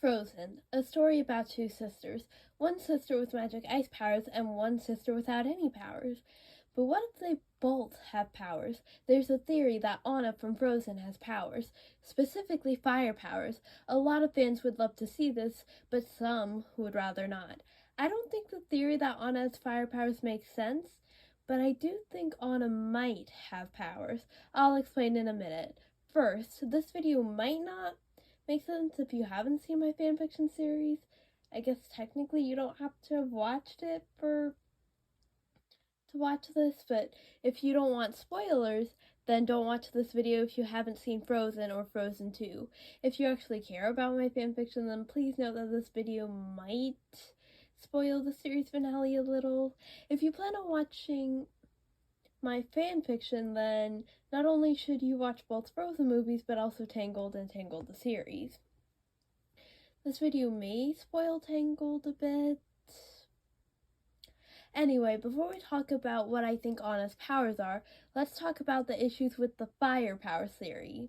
Frozen, a story about two sisters. One sister with magic ice powers and one sister without any powers. But what if they both have powers? There's a theory that Anna from Frozen has powers, specifically fire powers. A lot of fans would love to see this, but some would rather not. I don't think the theory that Anna has fire powers makes sense, but I do think Anna might have powers. I'll explain in a minute. First, this video might not make sense if you haven't seen my fanfiction series. I guess technically you don't have to have watched it to watch this, but if you don't want spoilers, then don't watch this video if you haven't seen Frozen or Frozen 2. If you actually care about my fanfiction, then please note that this video might spoil the series finale a little. If you plan on watching my fanfiction, then not only should you watch both Frozen movies, but also Tangled and Tangled the series. This video may spoil Tangled a bit. Anyway, before we talk about what I think Anna's powers are, let's talk about the issues with the fire power theory.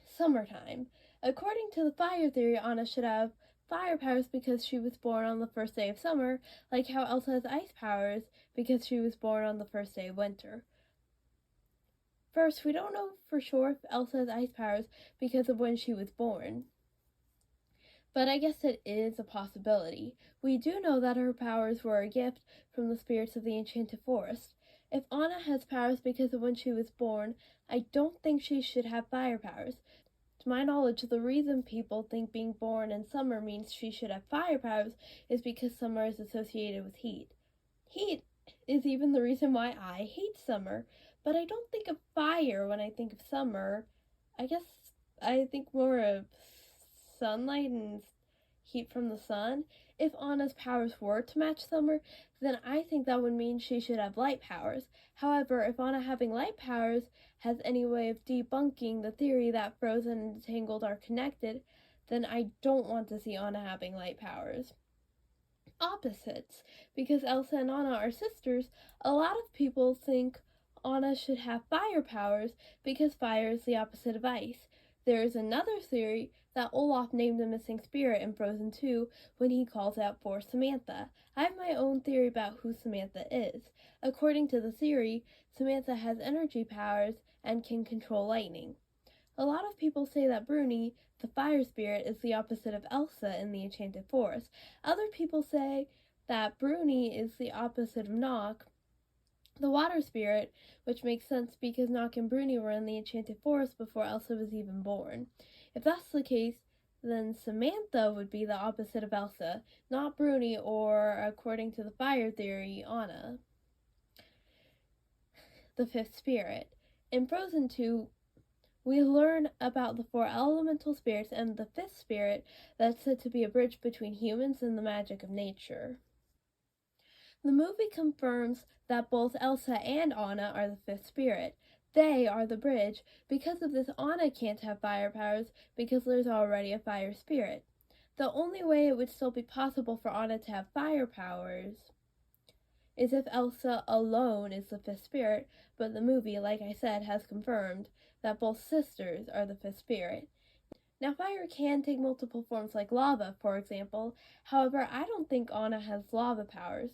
Summertime. According to the fire theory, Anna should have fire powers because she was born on the first day of summer, like how Elsa has ice powers because she was born on the first day of winter. First, we don't know for sure if Elsa has ice powers because of when she was born, but I guess it is a possibility. We do know that her powers were a gift from the spirits of the Enchanted Forest. If Anna has powers because of when she was born, I don't think she should have fire powers. To my knowledge, the reason people think being born in summer means she should have fire powers is because summer is associated with heat. Heat is even the reason why I hate summer, but I don't think of fire when I think of summer. I guess I think more of sunlight and heat from the sun. If Anna's powers were to match summer, then I think that would mean she should have light powers. However, if Anna having light powers has any way of debunking the theory that Frozen and Tangled are connected, then I don't want to see Anna having light powers. Opposites. Because Elsa and Anna are sisters, a lot of people think Anna should have fire powers because fire is the opposite of ice. There is another theory that Olaf named a missing spirit in Frozen 2 when he calls out for Samantha. I have my own theory about who Samantha is. According to the theory, Samantha has energy powers and can control lightning. A lot of people say that Bruni, the fire spirit, is the opposite of Elsa in the Enchanted Forest. Other people say that Bruni is the opposite of Nock, the water spirit, which makes sense because Nock and Bruni were in the Enchanted Forest before Elsa was even born. If that's the case, then Samantha would be the opposite of Elsa, not Bruni or, according to the fire theory, Anna. The fifth spirit. In Frozen 2, we learn about the four elemental spirits and the fifth spirit that's said to be a bridge between humans and the magic of nature. The movie confirms that both Elsa and Anna are the fifth spirit. They are the bridge. Because of this, Anna can't have fire powers because there's already a fire spirit. The only way it would still be possible for Anna to have fire powers is if Elsa alone is the fifth spirit, but the movie, like I said, has confirmed that both sisters are the fifth spirit. Now, fire can take multiple forms like lava, for example. However, I don't think Anna has lava powers.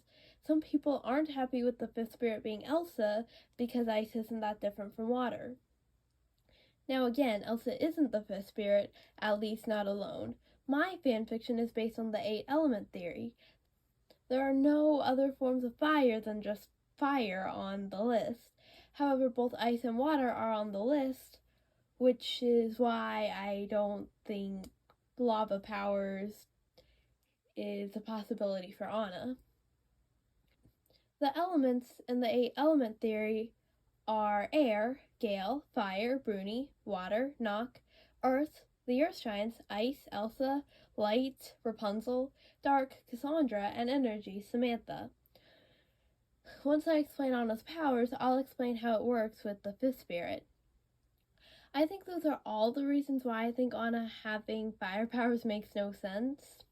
Some people aren't happy with the fifth spirit being Elsa because ice isn't that different from water. Now again, Elsa isn't the fifth spirit, at least not alone. My fanfiction is based on the 8 element theory. There are no other forms of fire than just fire on the list. However, both ice and water are on the list, which is why I don't think lava powers is a possibility for Anna. The elements in the 8 element theory are air, Gale, fire, Bruni, water, Nock, earth, the earth giants, ice, Elsa, light, Rapunzel, dark, Cassandra, and energy, Samantha. Once I explain Anna's powers, I'll explain how it works with the fifth spirit. I think those are all the reasons why I think Anna having fire powers makes no sense.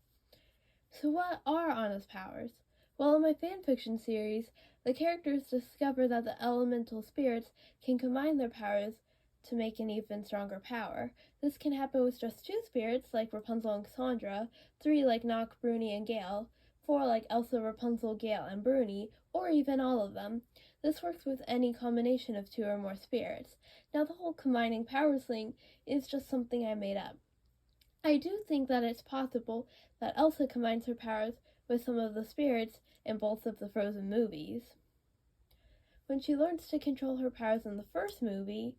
So what are Anna's powers? Well, in my fanfiction series, the characters discover that the elemental spirits can combine their powers to make an even stronger power. This can happen with just 2 spirits like Rapunzel and Cassandra, 3 like Nock, Bruni, and Gale, 4 like Elsa, Rapunzel, Gale, and Bruni, or even all of them. This works with any combination of 2 or more spirits. Now the whole combining powers thing is just something I made up. I do think that it's possible that Elsa combines her powers with some of the spirits in both of the Frozen movies. When she learns to control her powers in the first movie,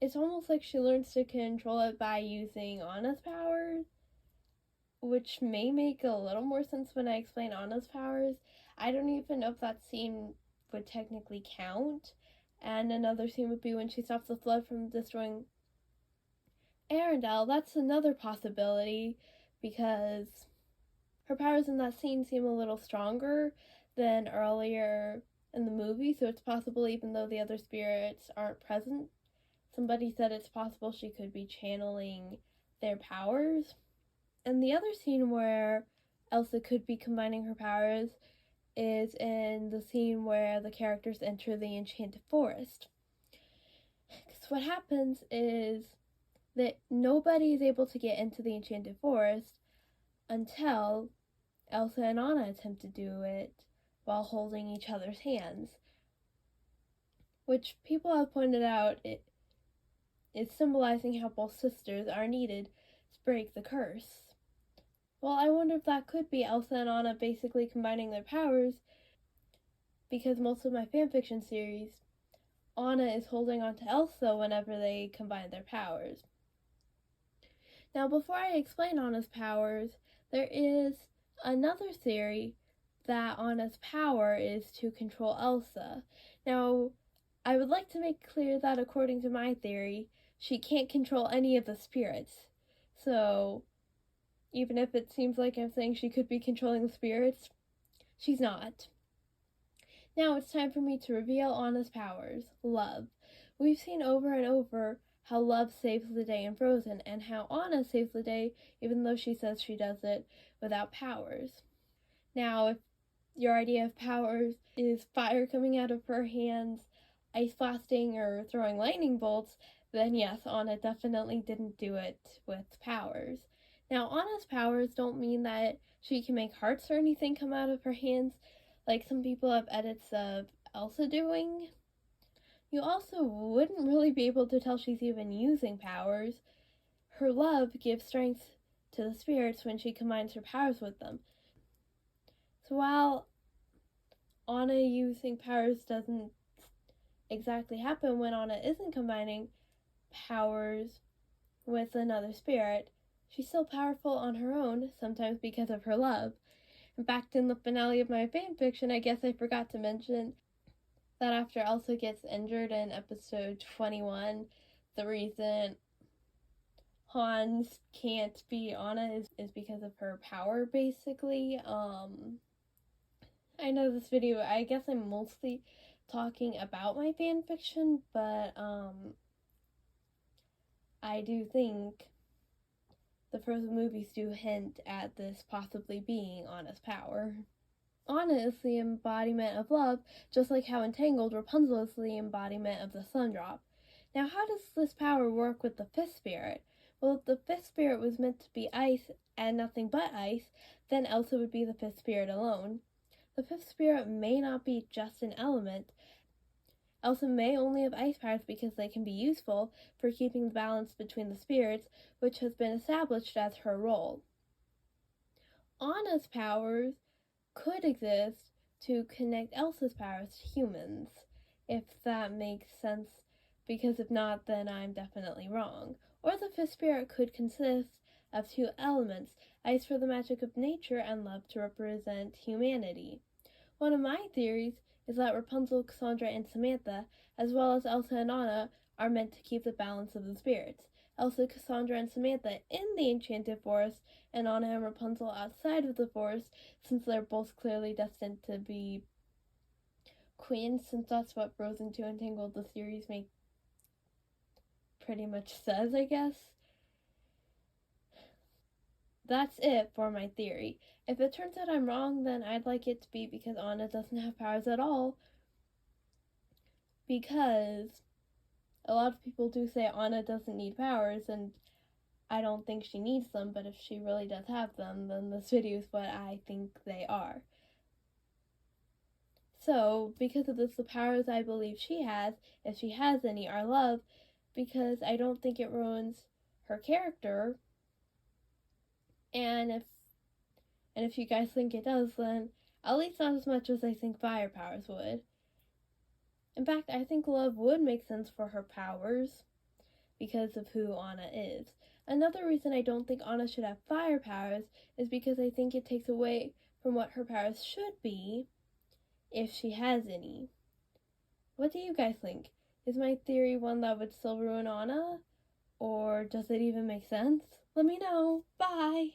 it's almost like she learns to control it by using Anna's powers, which may make a little more sense when I explain Anna's powers. I don't even know if that scene would technically count. And another scene would be when she stops the flood from destroying Arendelle. That's another possibility because her powers in that scene seem a little stronger than earlier in the movie, so it's possible even though the other spirits aren't present. Somebody said it's possible she could be channeling their powers. And the other scene where Elsa could be combining her powers is in the scene where the characters enter the Enchanted Forest. Because what happens is that nobody is able to get into the Enchanted Forest until Elsa and Anna attempt to do it while holding each other's hands, which people have pointed out is symbolizing how both sisters are needed to break the curse. Well, I wonder if that could be Elsa and Anna basically combining their powers, because most of my fanfiction series, Anna is holding on to Elsa whenever they combine their powers. Now, before I explain Anna's powers, there is another theory that Anna's power is to control Elsa. Now, I would like to make clear that according to my theory, she can't control any of the spirits. So, even if it seems like I'm saying she could be controlling the spirits, she's not. Now it's time for me to reveal Anna's powers. Love. We've seen over and over how love saves the day in Frozen, and how Anna saves the day even though she says she does it without powers. Now, if your idea of powers is fire coming out of her hands, ice blasting, or throwing lightning bolts, then yes, Anna definitely didn't do it with powers. Now, Anna's powers don't mean that she can make hearts or anything come out of her hands, like some people have edits of Elsa doing. You also wouldn't really be able to tell she's even using powers. Her love gives strength to the spirits when she combines her powers with them. So while Anna using powers doesn't exactly happen when Anna isn't combining powers with another spirit, she's still powerful on her own, sometimes because of her love. In fact, in the finale of my fanfiction, I guess I forgot to mention that after Elsa gets injured in episode 21, the reason Hans can't be Anna is because of her power, basically. I know this video, I guess I'm mostly talking about my fanfiction, but I do think the Frozen movies do hint at this possibly being Anna's power. Anna is the embodiment of love, just like how Entangled Rapunzel is the embodiment of the Sundrop. Now, how does this power work with the fifth spirit? Well, if the fifth spirit was meant to be ice and nothing but ice, then Elsa would be the fifth spirit alone. The fifth spirit may not be just an element. Elsa may only have ice powers because they can be useful for keeping the balance between the spirits, which has been established as her role. Anna's powers could exist to connect Elsa's powers to humans, if that makes sense, because if not, then I'm definitely wrong. Or the fifth spirit could consist of 2 elements, ice for the magic of nature and love to represent humanity. One of my theories is that Rapunzel, Cassandra, and Samantha, as well as Elsa and Anna, are meant to keep the balance of the spirits. Elsa, Cassandra, and Samantha in the Enchanted Forest, and Anna and Rapunzel outside of the forest, since they're both clearly destined to be queens, since that's what Frozen 2 Entangled the series pretty much says, I guess. That's it for my theory. If it turns out I'm wrong, then I'd like it to be because Anna doesn't have powers at all, because a lot of people do say Anna doesn't need powers, and I don't think she needs them, but if she really does have them, then this video is what I think they are. So, because of this, the powers I believe she has, if she has any, are love, because I don't think it ruins her character. And if you guys think it does, then at least not as much as I think fire powers would. In fact, I think love would make sense for her powers because of who Anna is. Another reason I don't think Anna should have fire powers is because I think it takes away from what her powers should be if she has any. What do you guys think? Is my theory one that would still ruin Anna? Or does it even make sense? Let me know. Bye!